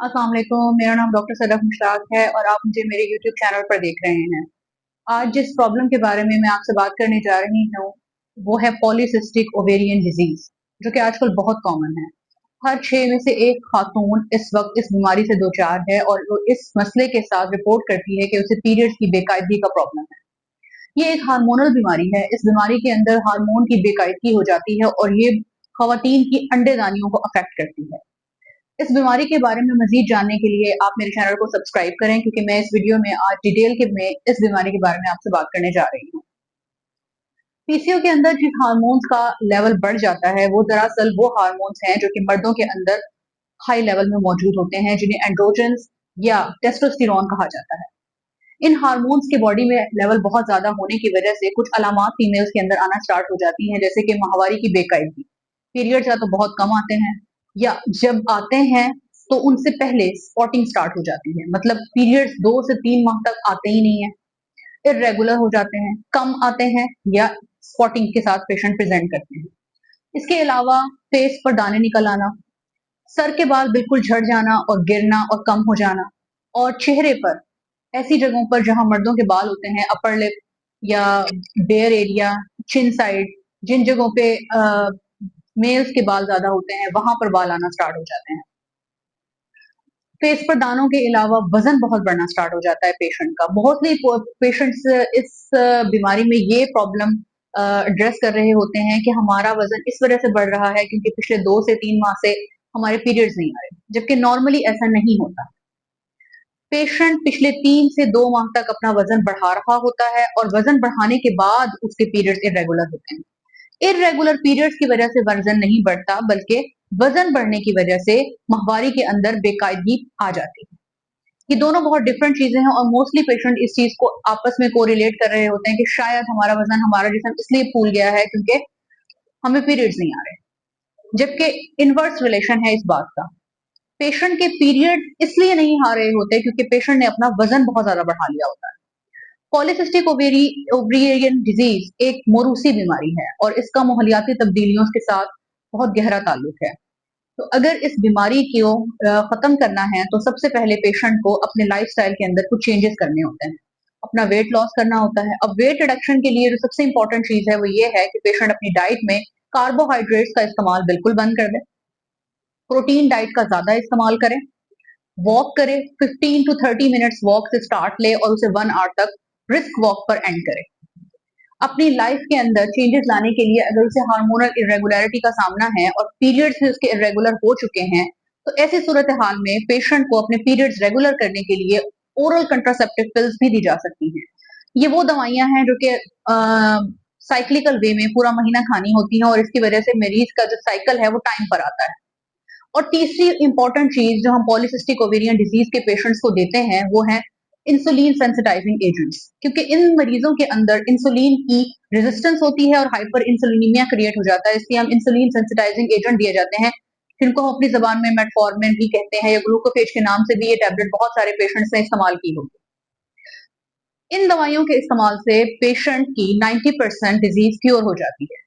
अस्सलाम वालेकुम, मेरा नाम डॉक्टर सदफ मुश्ताक है और आप मुझे मेरे यूट्यूब चैनल पर देख रहे हैं। आज जिस प्रॉब्लम के बारे में मैं आपसे बात करने जा रही हूँ, वो है पॉलीसिस्टिक ओवेरियन डिजीज, जो कि आजकल बहुत कॉमन है। हर 6 में से एक खातून इस वक्त इस बीमारी से दो चार है और वो इस मसले के साथ रिपोर्ट करती है कि उसे पीरियड्स की बेकायदगी का प्रॉब्लम है। ये एक हार्मोनल बीमारी है। इस बीमारी के अंदर हार्मोन की बेकायदगी हो जाती है और ये खवातीन की अंडेदानियों को अफेक्ट करती है। इस बीमारी के बारे में मजीद जानने के लिए आप मेरे चैनल को सब्सक्राइब करें, क्योंकि मैं इस वीडियो में आज डिटेल के में इस बीमारी के बारे में आपसे बात करने जा रही हूँ। पीसीओ के अंदर जिस हार्मोन्स का लेवल बढ़ जाता है, वो दरअसल वो हार्मोन्स हैं जो कि मर्दों के अंदर हाई लेवल में मौजूद होते हैं, जिन्हें एंड्रोजन्स या टेस्टोस्टेरोन कहा जाता है। इन हार्मोन्स के बॉडी में लेवल बहुत ज्यादा होने की वजह से कुछ अलामात फीमेल्स के अंदर आना स्टार्ट हो जाती हैं, जैसे कि माहवारी की बेकायदगी। पीरियड्स या तो बहुत कम आते हैं, या जब आते हैं तो उनसे पहले स्पॉटिंग स्टार्ट हो जाती है। मतलब पीरियड्स 2 से 3 माह तक आते ही नहीं है, इर्रेगुलर हो जाते हैं, कम आते हैं, या स्पॉटिंग के साथ पेशेंट प्रेजेंट करते हैं। इसके अलावा फेस पर दाने निकल आना, सर के बाल बिल्कुल झड़ जाना और गिरना और कम हो जाना, और चेहरे पर ऐसी जगहों पर जहां मर्दों के बाल होते हैं, अपर लिप या बेयर एरिया, चिन साइड, जिन जगहों पे मेल्स के बाल ज्यादा होते हैं, वहां पर बाल आना स्टार्ट हो जाते हैं। फेस पर दानों के अलावा वजन बहुत बढ़ना स्टार्ट हो जाता है पेशेंट का। बहुत ही पेशेंट्स इस बीमारी में ये प्रॉब्लम एड्रेस कर रहे होते हैं कि हमारा वजन इस वजह से बढ़ रहा है क्योंकि पिछले 2 से 3 माह से हमारे पीरियड्स नहीं आ रहे, जबकि नॉर्मली ऐसा नहीं होता। पेशेंट पिछले 3 से 2 माह तक अपना वजन बढ़ा रहा होता है और वजन बढ़ाने के बाद उसके पीरियड्स इरेगुलर होते हैं। इरेगुलर पीरियड्स की वजह से वजन नहीं बढ़ता, बल्कि वजन बढ़ने की वजह से माहवारी के अंदर बेकायदगी आ जाती है। ये दोनों बहुत डिफरेंट चीजें हैं और मोस्टली पेशेंट इस चीज को आपस में कोरिलेट कर रहे होते हैं कि शायद हमारा वजन, हमारा जिस्म इसलिए फूल गया है क्योंकि हमें पीरियड्स नहीं आ रहे, जबकि इनवर्स रिलेशन है इस बात का। पेशेंट के पीरियड इसलिए नहीं आ रहे होते क्योंकि पेशेंट ने अपना वजन बहुत ज्यादा बढ़ा लिया होता है। पॉलिसिस्टिक ओवेरियन डिजीज एक मोरूसी बीमारी है और इसका माहौलियाती तब्दीलियों के साथ बहुत गहरा ताल्लुक है। तो अगर इस बीमारी को खत्म करना है तो सबसे पहले पेशेंट को अपने लाइफस्टाइल के अंदर कुछ चेंजेस करने होते हैं, अपना वेट लॉस करना होता है। अब वेट रिडक्शन के लिए जो सबसे इंपॉर्टेंट चीज है वो ये है कि पेशेंट अपनी डाइट में कार्बोहाइड्रेट्स का इस्तेमाल बिल्कुल बंद कर दे, प्रोटीन डाइट का ज्यादा इस्तेमाल करें, वॉक करे, 15 टू 30 मिनट्स वॉक से स्टार्ट ले और उसे 1 आवर तक रिस्क वॉक पर एंड करे। अपनी लाइफ के अंदर चेंजेस लाने के लिए अगर उसे हार्मोनल इरेगुलरिटी का सामना है और पीरियड्स भी उसके इरेगुलर हो चुके हैं, तो ऐसी सूरत हाल में पेशेंट को अपने पीरियड्स रेगुलर करने के लिए ओरल कंट्रासेप्टिव पिल्स भी दी जा सकती हैं। ये वो दवाइयां हैं जो कि साइक्लिकल वे में पूरा महीना खानी होती हैं और इसकी वजह से मरीज का जो साइकिल है वो टाइम पर आता है। और तीसरी इंपॉर्टेंट चीज जो हम पॉलिसिस्टिक ओवेरियन डिजीज के पेशेंट्स को देते हैं वो है इंसुलिन सेंसिटाइजिंग एजेंट्स, क्योंकि इन मरीजों के अंदर इंसुलिन की रेजिस्टेंस होती है और हाइपर इंसुलिनीमिया क्रिएट हो जाता है। इसलिए हम इंसुलिन सेंसिटाइजिंग एजेंट दिए जाते हैं, जिनको हम अपनी जबान में मेटफॉर्मिन भी कहते हैं या ग्लूकोफेज के नाम से भी। ये टैबलेट बहुत सारे पेशेंट्स ने इस्तेमाल की होगी। इन दवाइयों के इस्तेमाल से पेशेंट की 90% डिजीज क्योर हो जाती है,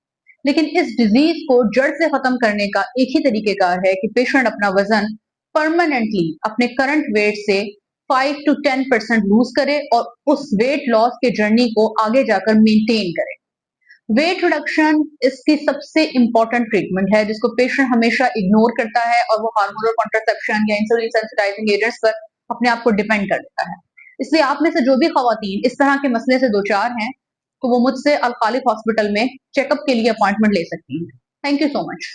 लेकिन इस डिजीज को जड़ से खत्म करने का एक ही तरीकेकार है कि पेशेंट अपना वजन परमानेंटली अपने करंट वेट से 5 टू 10% लूज करे और उस वेट लॉस के जर्नी को आगे जाकर मेंटेन करे। वेट रिडक्शन इसकी सबसे इंपॉर्टेंट ट्रीटमेंट है, जिसको पेशेंट हमेशा इग्नोर करता है और वो हार्मोनल कॉन्ट्रासेप्शन या इंसुलिन सेंसिटाइजिंग एजेंट्स पर अपने आप को डिपेंड कर लेता है। इसलिए आप में से जो भी खवातीन इस तरह के मसले से दो चार हैं, तो वो मुझसे अल खालिक हॉस्पिटल में चेकअप के लिए अपॉइंटमेंट ले सकती हैं। Thank you so much.